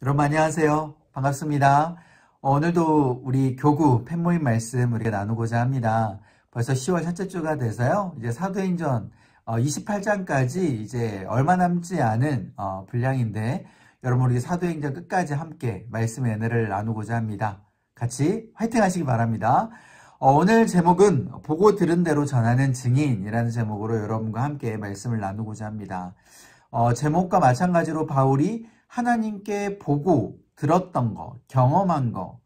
여러분 안녕하세요. 반갑습니다. 오늘도 우리 교구 팬모임 말씀 우리가 나누고자 합니다. 벌써 10월 첫째 주가 돼서요. 이제 사도행전 28장까지 이제 얼마 남지 않은 분량인데 여러분 우리 사도행전 끝까지 함께 말씀의 은혜를 나누고자 합니다. 같이 화이팅 하시기 바랍니다. 오늘 제목은 보고 들은 대로 전하는 증인이라는 제목으로 여러분과 함께 말씀을 나누고자 합니다. 제목과 마찬가지로 바울이 하나님께 보고 들었던 거, 경험한 거,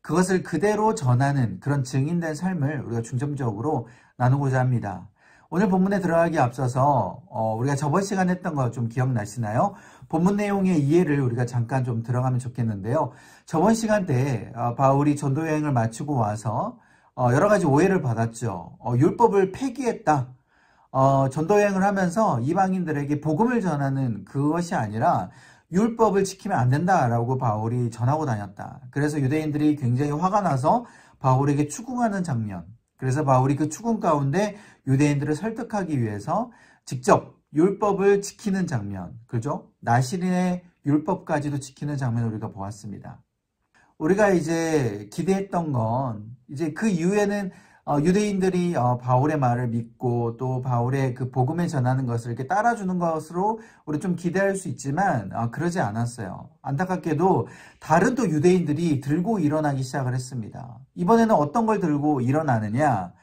그것을 그대로 전하는 그런 증인된 삶을 우리가 중점적으로 나누고자 합니다. 오늘 본문에 들어가기 앞서서 우리가 저번 시간에 했던 거 좀 기억나시나요? 본문 내용의 이해를 우리가 잠깐 좀 들어가면 좋겠는데요. 저번 시간 때 바울이 전도 여행을 마치고 와서 여러 가지 오해를 받았죠. 율법을 폐기했다. 전도 여행을 하면서 이방인들에게 복음을 전하는 그것이 아니라 율법을 지키면 안 된다라고 바울이 전하고 다녔다. 그래서 유대인들이 굉장히 화가 나서 바울에게 추궁하는 장면. 그래서 바울이 그 추궁 가운데 유대인들을 설득하기 위해서 직접 율법을 지키는 장면. 그죠? 나실인의 율법까지도 지키는 장면을 우리가 보았습니다. 우리가 이제 기대했던 건 이제 그 이후에는 유대인들이 바울의 말을 믿고 또 바울의 그 복음을 전하는 것을 이렇게 따라주는 것으로 우리 좀 기대할 수 있지만 그러지 않았어요. 안타깝게도 다른 또 유대인들이 들고 일어나기 시작을 했습니다. 이번에는 어떤 걸 들고 일어나느냐?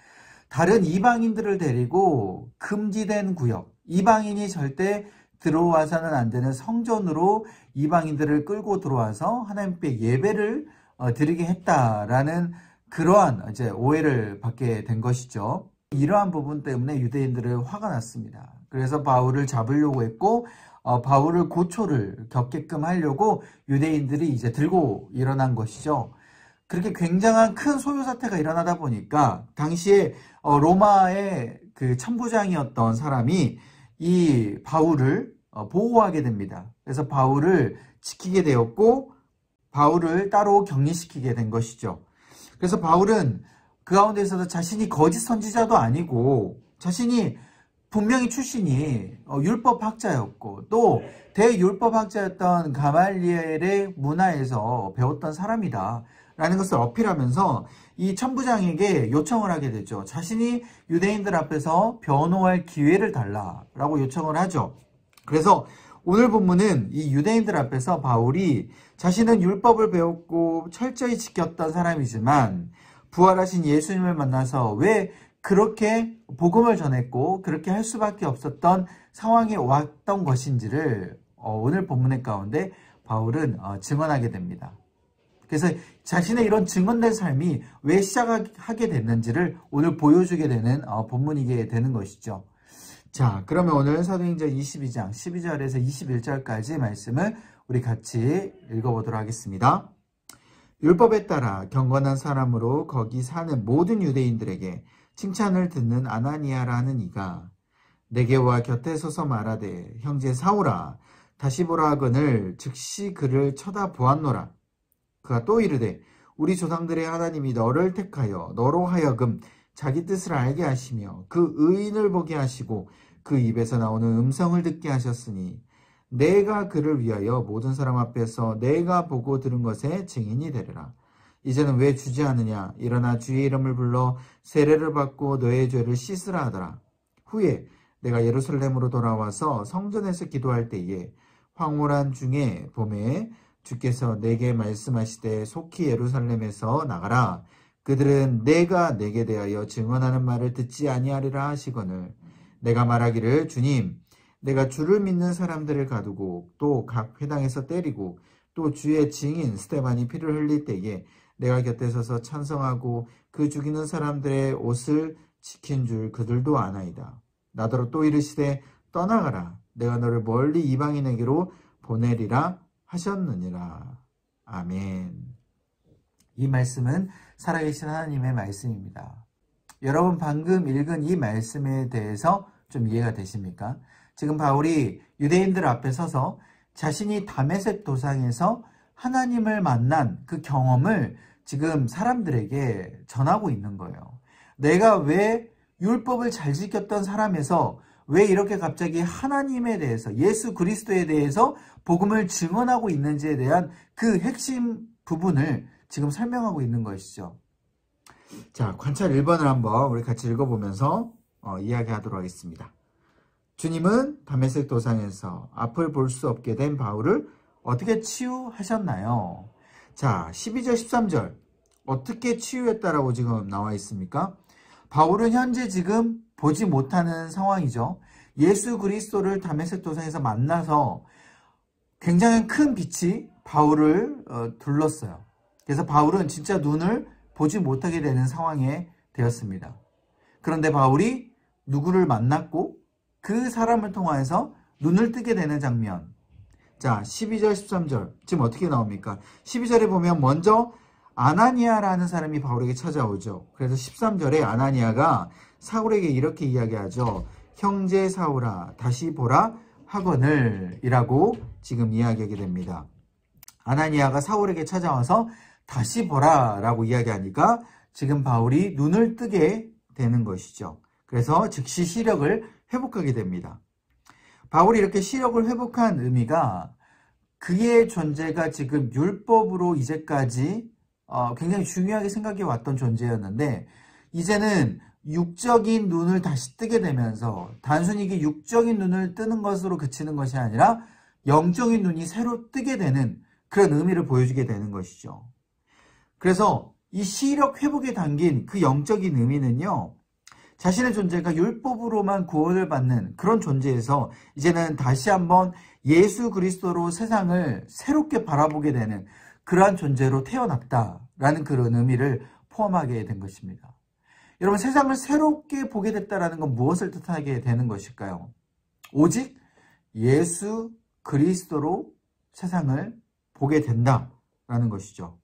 다른 이방인들을 데리고 금지된 구역, 이방인이 절대 들어와서는 안 되는 성전으로 이방인들을 끌고 들어와서 하나님께 예배를 드리게 했다라는 그러한 이제 오해를 받게 된 것이죠. 이러한 부분 때문에 유대인들은 화가 났습니다. 그래서 바울을 잡으려고 했고 바울을 고초를 겪게끔 하려고 유대인들이 이제 들고 일어난 것이죠. 그렇게 굉장한 큰 소요 사태가 일어나다 보니까 당시에 로마의 그 천부장이었던 사람이 이 바울을 보호하게 됩니다. 그래서 바울을 지키게 되었고 바울을 따로 격리시키게 된 것이죠. 그래서 바울은 그 가운데서도 자신이 거짓 선지자도 아니고 자신이 분명히 출신이 율법학자였고 또 대율법학자였던 가말리엘의 문화에서 배웠던 사람이다 라는 것을 어필하면서 이 천부장에게 요청을 하게 되죠. 자신이 유대인들 앞에서 변호할 기회를 달라라고 요청을 하죠. 그래서 오늘 본문은 이 유대인들 앞에서 바울이 자신은 율법을 배웠고 철저히 지켰던 사람이지만 부활하신 예수님을 만나서 왜 그렇게 복음을 전했고 그렇게 할 수밖에 없었던 상황에 왔던 것인지를 오늘 본문의 가운데 바울은 증언하게 됩니다. 그래서 자신의 이런 증언된 삶이 왜 시작하게 됐는지를 오늘 보여주게 되는 본문이게 되는 것이죠. 자, 그러면 오늘 사도행전 22장 12절에서 21절까지 말씀을 우리 같이 읽어보도록 하겠습니다. 율법에 따라 경건한 사람으로 거기 사는 모든 유대인들에게 칭찬을 듣는 아나니아라는 이가 내게 와 곁에 서서 말하되 형제 사울아 다시 보라 하거늘 즉시 그를 쳐다보았노라. 그가 또 이르되 우리 조상들의 하나님이 너를 택하여 너로 하여금 자기 뜻을 알게 하시며 그 의인을 보게 하시고 그 입에서 나오는 음성을 듣게 하셨으니 내가 그를 위하여 모든 사람 앞에서 내가 보고 들은 것에 증인이 되리라. 이제는 왜 주지 않느냐? 일어나 주의 이름을 불러 세례를 받고 너의 죄를 씻으라 하더라. 후에 내가 예루살렘으로 돌아와서 성전에서 기도할 때에 황홀한 중에 봄에 주께서 내게 말씀하시되 속히 예루살렘에서 나가라. 그들은 내가 내게 대하여 증언하는 말을 듣지 아니하리라 하시거늘 내가 말하기를 주님 내가 주를 믿는 사람들을 가두고 또 각 회당에서 때리고 또 주의 증인 스데반이 피를 흘릴 때에 내가 곁에 서서 찬성하고 그 죽이는 사람들의 옷을 지킨 줄 그들도 아나이다. 나더러 또 이르시되 떠나가라. 내가 너를 멀리 이방인에게로 보내리라 하셨느니라. 아멘. 이 말씀은 살아계신 하나님의 말씀입니다. 여러분 방금 읽은 이 말씀에 대해서 좀 이해가 되십니까? 지금 바울이 유대인들 앞에 서서 자신이 다메섹 도상에서 하나님을 만난 그 경험을 지금 사람들에게 전하고 있는 거예요. 내가 왜 율법을 잘 지켰던 사람에서 왜 이렇게 갑자기 하나님에 대해서, 예수 그리스도에 대해서 복음을 증언하고 있는지에 대한 그 핵심 부분을 지금 설명하고 있는 것이죠. 자, 관찰 1번을 한번 우리 같이 읽어보면서 이야기하도록 하겠습니다. 주님은 다메섹 도상에서 앞을 볼 수 없게 된 바울을 어떻게 치유하셨나요? 자, 12절 13절 어떻게 치유했다라고 지금 나와 있습니까? 바울은 현재 지금 보지 못하는 상황이죠. 예수 그리스도를 다메섹 도상에서 만나서 굉장히 큰 빛이 바울을 둘렀어요. 그래서 바울은 진짜 눈을 보지 못하게 되는 상황에 되었습니다. 그런데 바울이 누구를 만났고 그 사람을 통해서 눈을 뜨게 되는 장면. 자, 12절 13절 지금 어떻게 나옵니까? 12절에 보면 먼저 아나니아라는 사람이 바울에게 찾아오죠. 그래서 13절에 아나니아가 사울에게 이렇게 이야기하죠. 형제 사울아 다시 보라 하거늘 이라고 지금 이야기하게 됩니다. 아나니아가 사울에게 찾아와서 다시 보라 라고 이야기하니까 지금 바울이 눈을 뜨게 되는 것이죠. 그래서 즉시 시력을 회복하게 됩니다. 바울이 이렇게 시력을 회복한 의미가 그의 존재가 지금 율법으로 이제까지 굉장히 중요하게 생각해 왔던 존재였는데 이제는 육적인 눈을 다시 뜨게 되면서 단순히 이게 육적인 눈을 뜨는 것으로 그치는 것이 아니라 영적인 눈이 새로 뜨게 되는 그런 의미를 보여주게 되는 것이죠. 그래서 이 시력 회복에 담긴 그 영적인 의미는요. 자신의 존재가 율법으로만 구원을 받는 그런 존재에서 이제는 다시 한번 예수 그리스도로 세상을 새롭게 바라보게 되는 그러한 존재로 태어났다라는 그런 의미를 포함하게 된 것입니다. 여러분 세상을 새롭게 보게 됐다는 건 무엇을 뜻하게 되는 것일까요? 오직 예수 그리스도로 세상을 보게 된다라는 것이죠.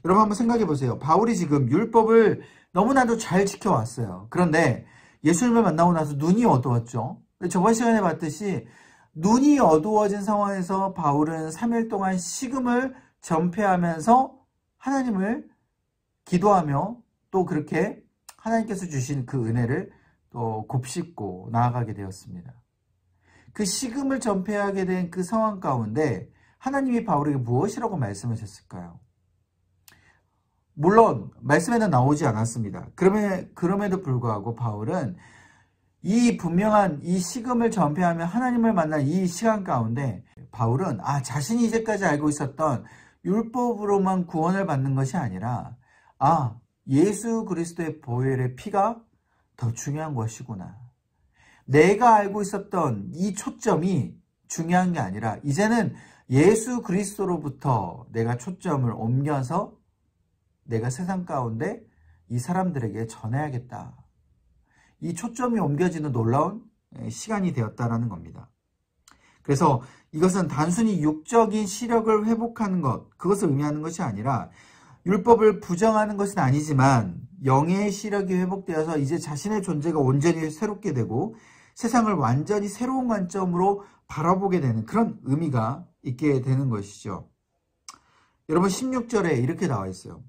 여러분 한번 생각해 보세요. 바울이 지금 율법을 너무나도 잘 지켜왔어요. 그런데 예수님을 만나고 나서 눈이 어두웠죠. 저번 시간에 봤듯이 눈이 어두워진 상황에서 바울은 3일 동안 식음을 전폐하면서 하나님을 기도하며 또 그렇게 하나님께서 주신 그 은혜를 또 곱씹고 나아가게 되었습니다. 그 식음을 전폐하게 된 그 상황 가운데 하나님이 바울에게 무엇이라고 말씀하셨을까요? 물론 말씀에는 나오지 않았습니다. 그럼에도 불구하고 바울은 이 분명한 이 식음을 전폐하며 하나님을 만난 이 시간 가운데 바울은 자신이 이제까지 알고 있었던 율법으로만 구원을 받는 것이 아니라 예수 그리스도의 보혈의 피가 더 중요한 것이구나. 내가 알고 있었던 이 초점이 중요한 게 아니라 이제는 예수 그리스도로부터 내가 초점을 옮겨서 내가 세상 가운데 이 사람들에게 전해야겠다. 이 초점이 옮겨지는 놀라운 시간이 되었다라는 겁니다. 그래서 이것은 단순히 육적인 시력을 회복하는 것, 그것을 의미하는 것이 아니라 율법을 부정하는 것은 아니지만 영의 시력이 회복되어서 이제 자신의 존재가 온전히 새롭게 되고 세상을 완전히 새로운 관점으로 바라보게 되는 그런 의미가 있게 되는 것이죠. 여러분 16절에 이렇게 나와 있어요.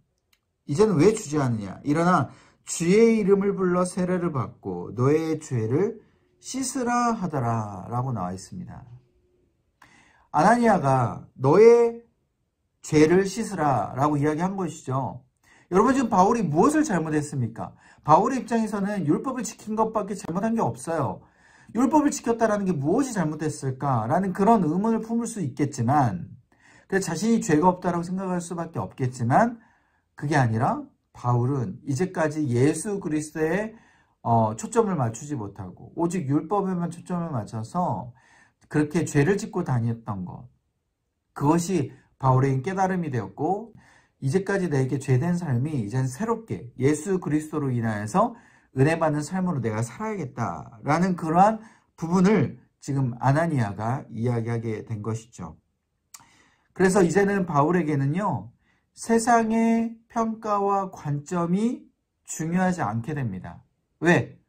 이제는 왜 주저하느냐? 일어나 주의 이름을 불러 세례를 받고 너의 죄를 씻으라 하더라 라고 나와 있습니다. 아나니아가 너의 죄를 씻으라 라고 이야기한 것이죠. 여러분 지금 바울이 무엇을 잘못했습니까? 바울의 입장에서는 율법을 지킨 것밖에 잘못한 게 없어요. 율법을 지켰다라는 게 무엇이 잘못됐을까라는 그런 의문을 품을 수 있겠지만 자신이 죄가 없다라고 생각할 수밖에 없겠지만 그게 아니라 바울은 이제까지 예수 그리스도에 초점을 맞추지 못하고 오직 율법에만 초점을 맞춰서 그렇게 죄를 짓고 다녔던 것, 그것이 바울의 깨달음이 되었고 이제까지 내게 죄된 삶이 이젠 새롭게 예수 그리스도로 인하여서 은혜 받는 삶으로 내가 살아야겠다라는 그러한 부분을 지금 아나니아가 이야기하게 된 것이죠. 그래서 이제는 바울에게는요, 세상의 평가와 관점이 중요하지 않게 됩니다. 왜?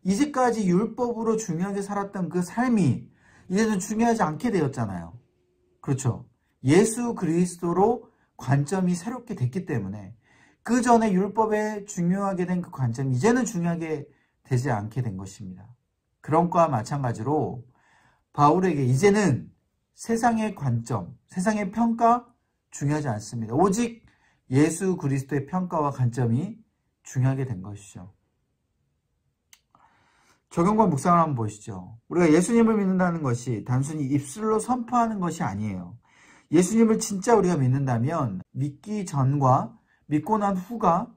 이제까지 율법으로 중요하게 살았던 그 삶이 이제는 중요하지 않게 되었잖아요. 그렇죠? 예수 그리스도로 관점이 새롭게 됐기 때문에 그 전에 율법에 중요하게 된 그 관점이 이제는 중요하게 되지 않게 된 것입니다. 그런 거와 마찬가지로 바울에게 이제는 세상의 관점, 세상의 평가 중요하지 않습니다. 오직 예수 그리스도의 평가와 관점이 중요하게 된 것이죠. 적용과 묵상을 한번 보시죠. 우리가 예수님을 믿는다는 것이 단순히 입술로 선포하는 것이 아니에요. 예수님을 진짜 우리가 믿는다면 믿기 전과 믿고 난 후가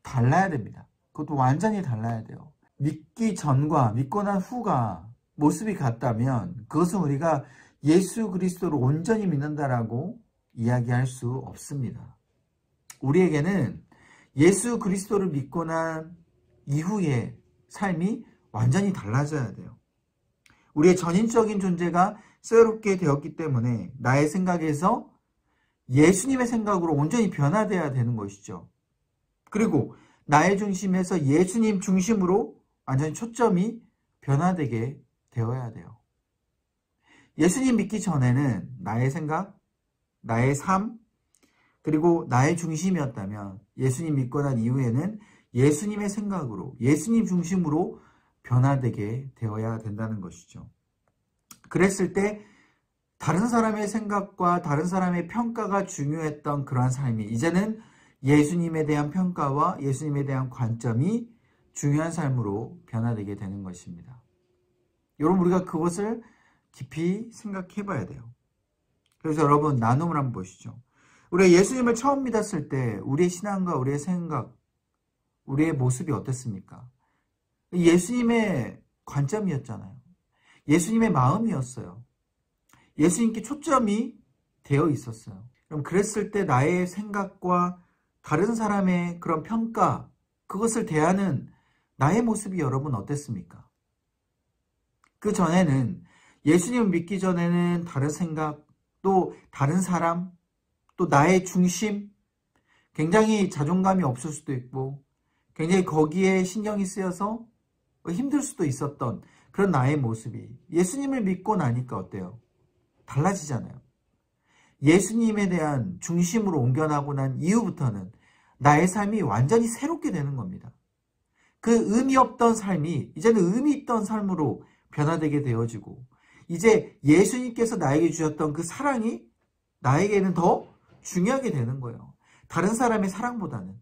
달라야 됩니다. 그것도 완전히 달라야 돼요. 믿기 전과 믿고 난 후가 모습이 같다면 그것은 우리가 예수 그리스도를 온전히 믿는다라고 이야기할 수 없습니다. 우리에게는 예수 그리스도를 믿고 난 이후의 삶이 완전히 달라져야 돼요. 우리의 전인적인 존재가 새롭게 되었기 때문에 나의 생각에서 예수님의 생각으로 온전히 변화되어야 되는 것이죠. 그리고 나의 중심에서 예수님 중심으로 완전히 초점이 변화되게 되어야 돼요. 예수님 믿기 전에는 나의 생각, 나의 삶, 그리고 나의 중심이었다면 예수님 믿고 난 이후에는 예수님의 생각으로, 예수님 중심으로 변화되게 되어야 된다는 것이죠. 그랬을 때 다른 사람의 생각과 다른 사람의 평가가 중요했던 그러한 삶이 이제는 예수님에 대한 평가와 예수님에 대한 관점이 중요한 삶으로 변화되게 되는 것입니다. 여러분, 우리가 그것을 깊이 생각해 봐야 돼요. 그래서 여러분, 나눔을 한번 보시죠. 우리가 예수님을 처음 믿었을 때 우리의 신앙과 우리의 생각, 우리의 모습이 어땠습니까? 예수님의 관점이었잖아요. 예수님의 마음이었어요. 예수님께 초점이 되어 있었어요. 그럼 그랬을 때 나의 생각과 다른 사람의 그런 평가, 그것을 대하는 나의 모습이 여러분 어땠습니까? 그 전에는 예수님을 믿기 전에는 다른 생각, 또 다른 사람, 또 나의 중심, 굉장히 자존감이 없을 수도 있고 굉장히 거기에 신경이 쓰여서 힘들 수도 있었던 그런 나의 모습이 예수님을 믿고 나니까 어때요? 달라지잖아요. 예수님에 대한 중심으로 옮겨나고 난 이후부터는 나의 삶이 완전히 새롭게 되는 겁니다. 그 의미 없던 삶이 이제는 의미 있던 삶으로 변화되게 되어지고 이제 예수님께서 나에게 주셨던 그 사랑이 나에게는 더 중요하게 되는 거예요. 다른 사람의 사랑보다는.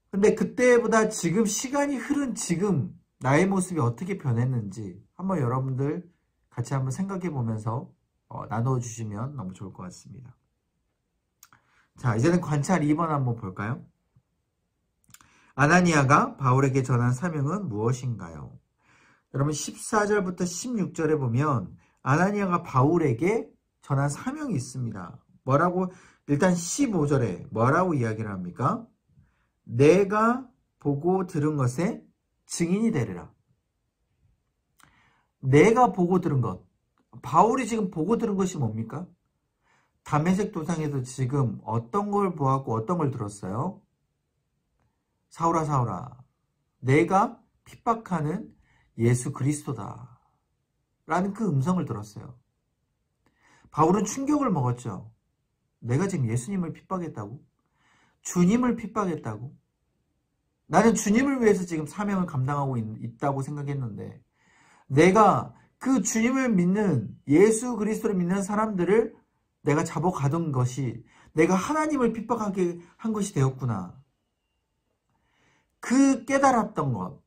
근데 그때보다 지금 시간이 흐른 지금 나의 모습이 어떻게 변했는지 한번 여러분들 같이 한번 생각해 보면서 나누어 주시면 너무 좋을 것 같습니다. 자, 이제는 관찰 2번 한번 볼까요? 아나니아가 바울에게 전한 사명은 무엇인가요? 여러분 14절부터 16절에 보면 아나니아가 바울에게 전한 사명이 있습니다. 뭐라고? 일단 15절에 뭐라고 이야기를 합니까? 내가 보고 들은 것에 증인이 되리라. 내가 보고 들은 것. 바울이 지금 보고 들은 것이 뭡니까? 다메섹 도상에서 지금 어떤 걸 보았고 어떤 걸 들었어요? 사울아 사울아, 내가 핍박하는 예수 그리스도다 라는 그 음성을 들었어요. 바울은 충격을 먹었죠. 내가 지금 예수님을 핍박했다고? 주님을 핍박했다고? 나는 주님을 위해서 지금 사명을 감당하고 있다고 생각했는데 내가 그 주님을 믿는 예수 그리스도를 믿는 사람들을 내가 잡아가던 것이 내가 하나님을 핍박하게 한 것이 되었구나. 그 깨달았던 것,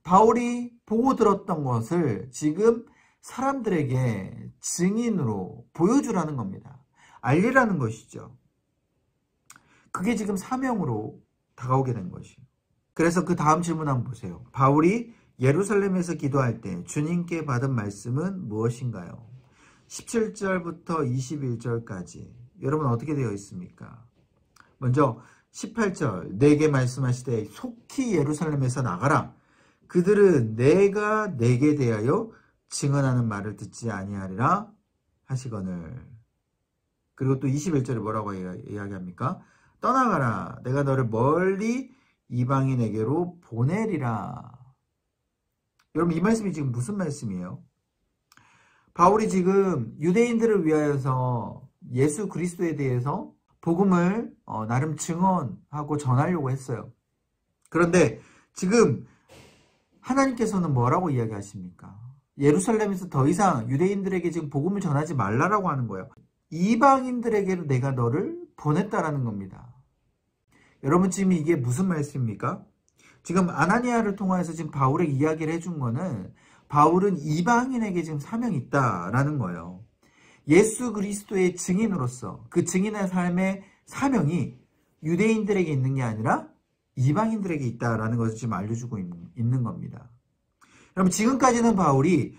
바울이 보고 들었던 것을 지금 사람들에게 증인으로 보여주라는 겁니다. 알리라는 것이죠. 그게 지금 사명으로 다가오게 된 것이에요. 그래서 그 다음 질문 한번 보세요. 바울이 예루살렘에서 기도할 때 주님께 받은 말씀은 무엇인가요? 17절부터 21절까지 여러분 어떻게 되어 있습니까? 먼저 18절 내게 말씀하시되 속히 예루살렘에서 나가라. 그들은 내가 내게 대하여 증언하는 말을 듣지 아니하리라 하시거늘. 그리고 또 21절에 뭐라고 이야기합니까? 떠나가라. 내가 너를 멀리 이방인에게로 보내리라. 여러분 이 말씀이 지금 무슨 말씀이에요? 바울이 지금 유대인들을 위하여서 예수 그리스도에 대해서 복음을 나름 증언하고 전하려고 했어요. 그런데 지금 하나님께서는 뭐라고 이야기하십니까? 예루살렘에서 더 이상 유대인들에게 지금 복음을 전하지 말라라고 하는 거예요. 이방인들에게로 내가 너를 보냈다라는 겁니다. 여러분 지금 이게 무슨 말씀입니까? 지금 아나니아를 통해서 지금 바울에게 이야기를 해준 거는 바울은 이방인에게 지금 사명이 있다라는 거예요. 예수 그리스도의 증인으로서 그 증인의 삶의 사명이 유대인들에게 있는 게 아니라 이방인들에게 있다라는 것을 지금 알려주고 있는 겁니다. 그럼 지금까지는 바울이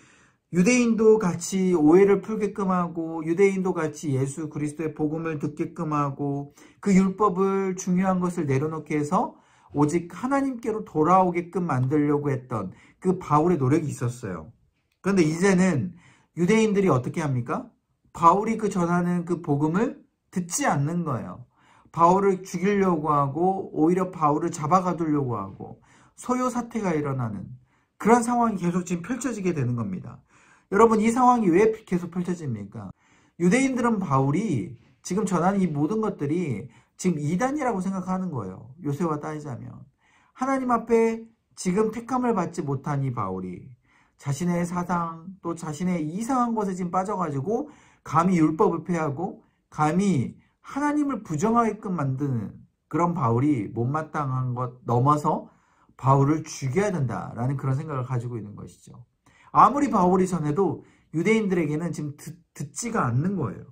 유대인도 같이 오해를 풀게끔 하고 유대인도 같이 예수 그리스도의 복음을 듣게끔 하고 그 율법을 중요한 것을 내려놓게 해서 오직 하나님께로 돌아오게끔 만들려고 했던 그 바울의 노력이 있었어요. 그런데 이제는 유대인들이 어떻게 합니까? 바울이 그 전하는 그 복음을 듣지 않는 거예요. 바울을 죽이려고 하고 오히려 바울을 잡아가두려고 하고 소요 사태가 일어나는 그런 상황이 계속 지금 펼쳐지게 되는 겁니다. 여러분 이 상황이 왜 계속 펼쳐집니까? 유대인들은 바울이 지금 전하는 이 모든 것들이 지금 이단이라고 생각하는 거예요. 요새와 따지자면. 하나님 앞에 지금 택함을 받지 못한 이 바울이 자신의 사상 또 자신의 이상한 것에 지금 빠져가지고 감히 율법을 폐하고 감히 하나님을 부정하게끔 만드는 그런 바울이 못마땅한 것 넘어서 바울을 죽여야 된다라는 그런 생각을 가지고 있는 것이죠. 아무리 바울이 전해도 유대인들에게는 지금 듣지가 않는 거예요.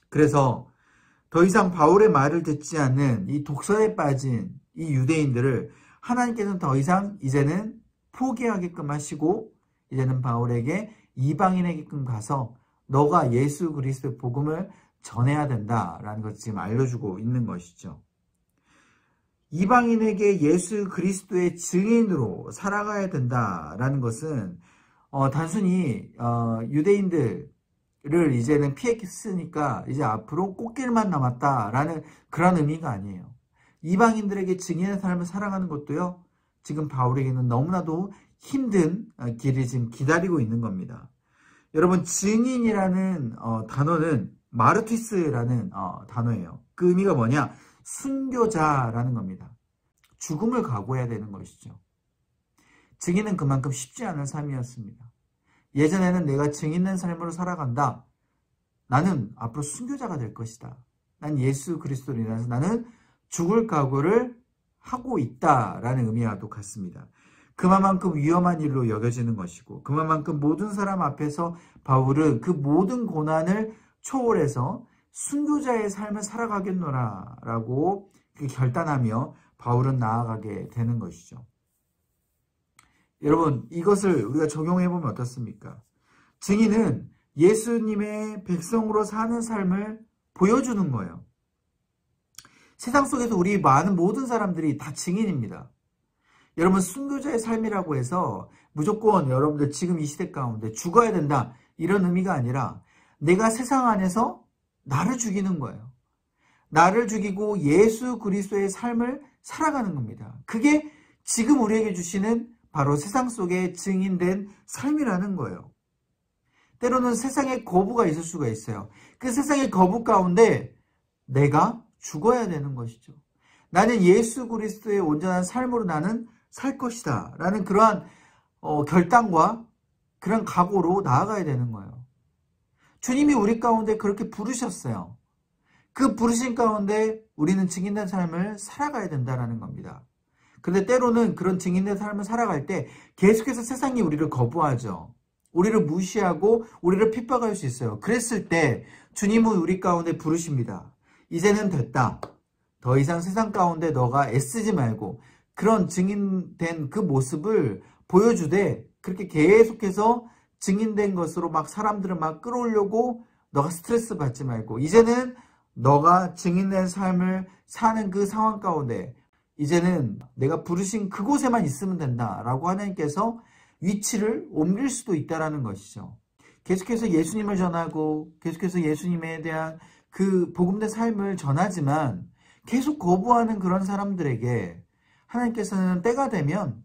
그래서 더 이상 바울의 말을 듣지 않는 이 독선에 빠진 이 유대인들을 하나님께서는 더 이상 이제는 포기하게끔 하시고 이제는 바울에게 이방인에게끔 가서 너가 예수 그리스도의 복음을 전해야 된다라는 것을 지금 알려주고 있는 것이죠. 이방인에게 예수 그리스도의 증인으로 살아가야 된다라는 것은 단순히 유대인들을 이제는 피했으니까 이제 앞으로 꽃길만 남았다라는 그런 의미가 아니에요. 이방인들에게 증인의 삶을 살아가는 것도요. 지금 바울에게는 너무나도 힘든 길이 지금 기다리고 있는 겁니다. 여러분 증인이라는 단어는 마르티스라는 단어예요. 그 의미가 뭐냐? 순교자라는 겁니다. 죽음을 각오해야 되는 것이죠. 증인은 그만큼 쉽지 않은 삶이었습니다. 예전에는 내가 증인된 삶으로 살아간다. 나는 앞으로 순교자가 될 것이다. 난 예수 그리스도로 인해서 나는 죽을 각오를 하고 있다라는 의미와도 같습니다. 그만큼 위험한 일로 여겨지는 것이고 그만큼 모든 사람 앞에서 바울은 그 모든 고난을 초월해서 순교자의 삶을 살아가겠노라 라고 결단하며 바울은 나아가게 되는 것이죠. 여러분 이것을 우리가 적용해보면 어떻습니까? 증인은 예수님의 백성으로 사는 삶을 보여주는 거예요. 세상 속에서 우리 많은 모든 사람들이 다 증인입니다. 여러분 순교자의 삶이라고 해서 무조건 여러분들 지금 이 시대 가운데 죽어야 된다 이런 의미가 아니라 내가 세상 안에서 나를 죽이는 거예요. 나를 죽이고 예수 그리스도의 삶을 살아가는 겁니다. 그게 지금 우리에게 주시는 바로 세상 속에 증인된 삶이라는 거예요. 때로는 세상에 거부가 있을 수가 있어요. 그 세상의 거부 가운데 내가 죽어야 되는 것이죠. 나는 예수 그리스도의 온전한 삶으로 나는 살 것이다 라는 그러한 결단과 그런 각오로 나아가야 되는 거예요. 주님이 우리 가운데 그렇게 부르셨어요. 그 부르신 가운데 우리는 증인된 삶을 살아가야 된다는 겁니다. 그런데 때로는 그런 증인된 삶을 살아갈 때 계속해서 세상이 우리를 거부하죠. 우리를 무시하고 우리를 핍박할 수 있어요. 그랬을 때 주님은 우리 가운데 부르십니다. 이제는 됐다. 더 이상 세상 가운데 너가 애쓰지 말고 그런 증인된 그 모습을 보여주되 그렇게 계속해서 증인된 것으로 막 사람들을 막 끌어오려고 너가 스트레스 받지 말고 이제는 너가 증인된 삶을 사는 그 상황 가운데 이제는 내가 부르신 그곳에만 있으면 된다라고 하나님께서 위치를 옮길 수도 있다는 것이죠. 계속해서 예수님을 전하고 계속해서 예수님에 대한 그 복음된 삶을 전하지만 계속 거부하는 그런 사람들에게 하나님께서는 때가 되면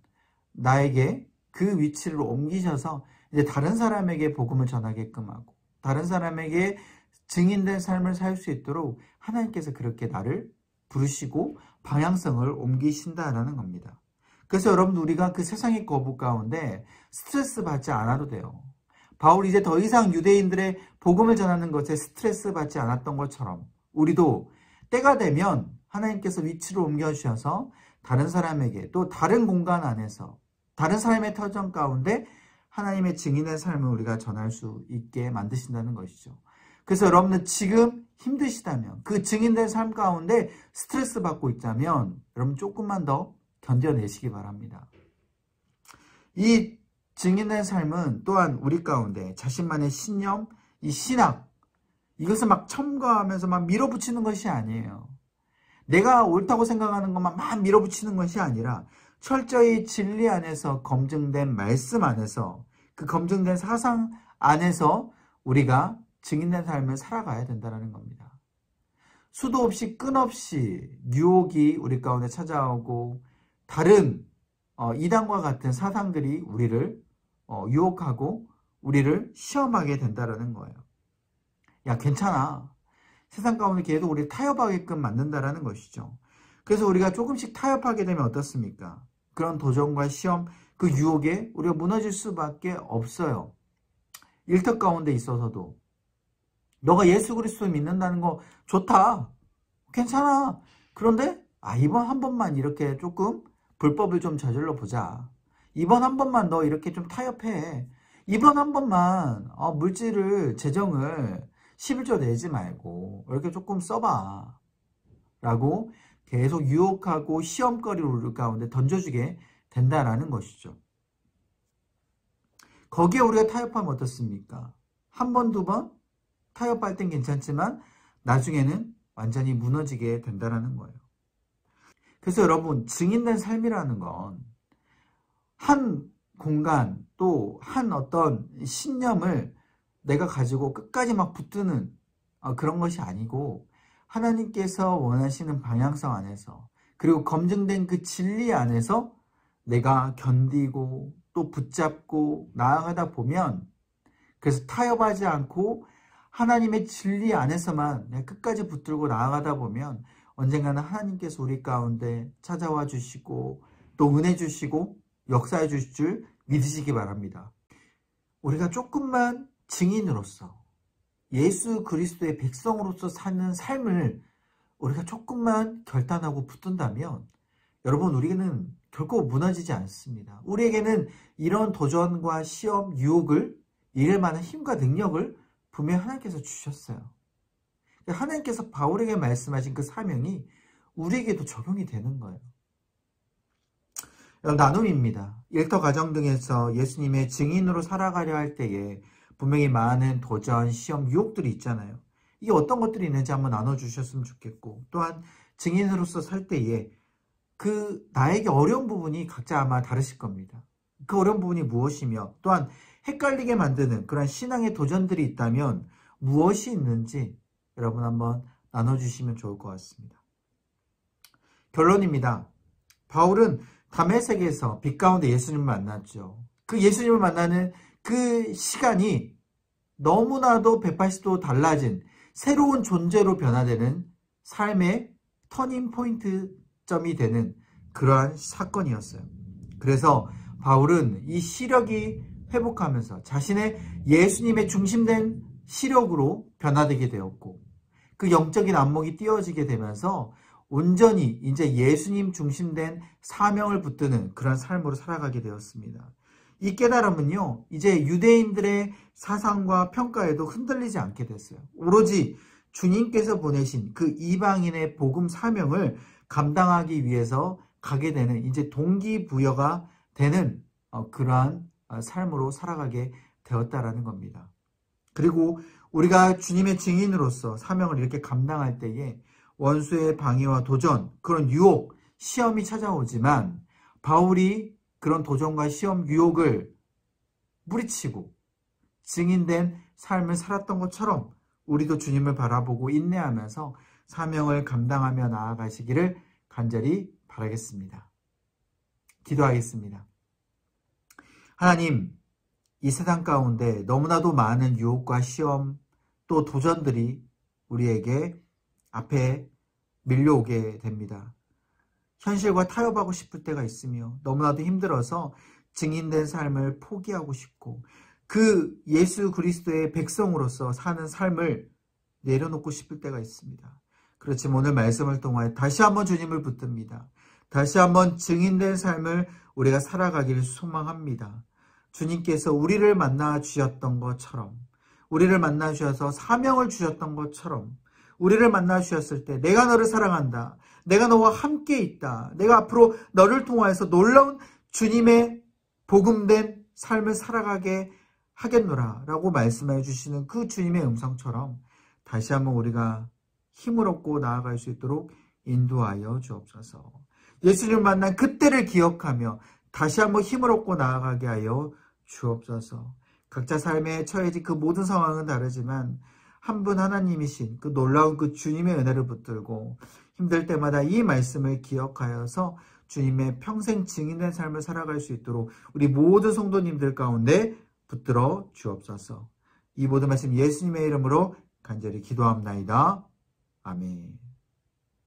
나에게 그 위치를 옮기셔서 이제 다른 사람에게 복음을 전하게끔 하고 다른 사람에게 증인된 삶을 살 수 있도록 하나님께서 그렇게 나를 부르시고 방향성을 옮기신다라는 겁니다. 그래서 여러분 우리가 그 세상의 거부 가운데 스트레스 받지 않아도 돼요. 바울이 이제 더 이상 유대인들의 복음을 전하는 것에 스트레스 받지 않았던 것처럼 우리도 때가 되면 하나님께서 위치를 옮겨주셔서 다른 사람에게 또 다른 공간 안에서 다른 사람의 터전 가운데 하나님의 증인의 삶을 우리가 전할 수 있게 만드신다는 것이죠. 그래서 여러분은 지금 힘드시다면 그 증인된 삶 가운데 스트레스 받고 있다면 여러분 조금만 더 견뎌내시기 바랍니다. 이 증인된 삶은 또한 우리 가운데 자신만의 신념, 이 신학 이것을 막 첨가하면서 막 밀어붙이는 것이 아니에요. 내가 옳다고 생각하는 것만 막 밀어붙이는 것이 아니라 철저히 진리 안에서 검증된 말씀 안에서 그 검증된 사상 안에서 우리가 증인된 삶을 살아가야 된다는 겁니다. 수도 없이 끝없이 유혹이 우리 가운데 찾아오고 다른 이단과 같은 사상들이 우리를 유혹하고 우리를 시험하게 된다는 거예요. 야, 괜찮아. 세상 가운데 계속 우리를 타협하게끔 만든다는 것이죠. 그래서 우리가 조금씩 타협하게 되면 어떻습니까? 그런 도전과 시험, 그 유혹에 우리가 무너질 수밖에 없어요. 일터 가운데 있어서도 너가 예수 그리스도 믿는다는 거 좋다. 괜찮아. 그런데 이번 한 번만 이렇게 조금 불법을 좀 저질러 보자. 이번 한 번만 너 이렇게 좀 타협해. 이번 한 번만 물질을 재정을 11조 내지 말고 이렇게 조금 써봐. 라고 계속 유혹하고 시험거리를 우리 가운데 던져주게 된다라는 것이죠. 거기에 우리가 타협하면 어떻습니까? 한 번, 두 번 타협할 땐 괜찮지만 나중에는 완전히 무너지게 된다는 거예요. 그래서 여러분 증인된 삶이라는 건 한 공간 또 한 어떤 신념을 내가 가지고 끝까지 막 붙드는 그런 것이 아니고 하나님께서 원하시는 방향성 안에서 그리고 검증된 그 진리 안에서 내가 견디고 또 붙잡고 나아가다 보면 그래서 타협하지 않고 하나님의 진리 안에서만 내가 끝까지 붙들고 나아가다 보면 언젠가는 하나님께서 우리 가운데 찾아와 주시고 또 은혜 주시고 역사해 주실 줄 믿으시기 바랍니다. 우리가 조금만 증인으로서 예수 그리스도의 백성으로서 사는 삶을 우리가 조금만 결단하고 붙든다면 여러분 우리는 결코 무너지지 않습니다. 우리에게는 이런 도전과 시험, 유혹을 이길 만한 힘과 능력을 분명히 하나님께서 주셨어요. 하나님께서 바울에게 말씀하신 그 사명이 우리에게도 적용이 되는 거예요. 나눔입니다. 일터 가정 등에서 예수님의 증인으로 살아가려 할 때에 분명히 많은 도전, 시험, 유혹들이 있잖아요. 이게 어떤 것들이 있는지 한번 나눠주셨으면 좋겠고 또한 증인으로서 살 때에 그 나에게 어려운 부분이 각자 아마 다르실 겁니다. 그 어려운 부분이 무엇이며 또한 헷갈리게 만드는 그런 신앙의 도전들이 있다면 무엇이 있는지 여러분 한번 나눠주시면 좋을 것 같습니다. 결론입니다. 바울은 다메섹에서 빛 가운데 예수님을 만났죠. 그 예수님을 만나는 그 시간이 너무나도 180도 달라진 새로운 존재로 변화되는 삶의 터닝 포인트점이 되는 그러한 사건이었어요. 그래서 바울은 이 시력이 회복하면서 자신의 예수님의 중심된 시력으로 변화되게 되었고 그 영적인 안목이 띄어지게 되면서 온전히 이제 예수님 중심된 사명을 붙드는 그런 삶으로 살아가게 되었습니다. 이 깨달음은요, 이제 유대인들의 사상과 평가에도 흔들리지 않게 됐어요. 오로지 주님께서 보내신 그 이방인의 복음 사명을 감당하기 위해서 가게 되는 이제 동기부여가 되는 그러한 삶으로 살아가게 되었다라는 겁니다. 그리고 우리가 주님의 증인으로서 사명을 이렇게 감당할 때에 원수의 방해와 도전, 그런 유혹, 시험이 찾아오지만 바울이 그런 도전과 시험, 유혹을 무리치고 증인된 삶을 살았던 것처럼 우리도 주님을 바라보고 인내하면서 사명을 감당하며 나아가시기를 간절히 바라겠습니다. 기도하겠습니다. 하나님, 이 세상 가운데 너무나도 많은 유혹과 시험 또 도전들이 우리에게 앞에 밀려오게 됩니다. 현실과 타협하고 싶을 때가 있으며 너무나도 힘들어서 증인된 삶을 포기하고 싶고 그 예수 그리스도의 백성으로서 사는 삶을 내려놓고 싶을 때가 있습니다. 그렇지만 오늘 말씀을 통하여 다시 한번 주님을 붙듭니다. 다시 한번 증인된 삶을 우리가 살아가기를 소망합니다. 주님께서 우리를 만나 주셨던 것처럼, 우리를 만나 주셔서 사명을 주셨던 것처럼, 우리를 만나 주셨을 때 내가 너를 사랑한다, 내가 너와 함께 있다, 내가 앞으로 너를 통하여서 놀라운 주님의 복음된 삶을 살아가게 하겠노라 라고 말씀해 주시는 그 주님의 음성처럼 다시 한번 우리가 힘을 얻고 나아갈 수 있도록 인도하여 주옵소서. 예수님을 만난 그때를 기억하며 다시 한번 힘을 얻고 나아가게 하여 주옵소서. 각자 삶에 처해진 그 모든 상황은 다르지만 한 분 하나님이신 그 놀라운 그 주님의 은혜를 붙들고 힘들 때마다 이 말씀을 기억하여서 주님의 평생 증인된 삶을 살아갈 수 있도록 우리 모든 성도님들 가운데 붙들어 주옵소서. 이 모든 말씀 예수님의 이름으로 간절히 기도합나이다. 아멘.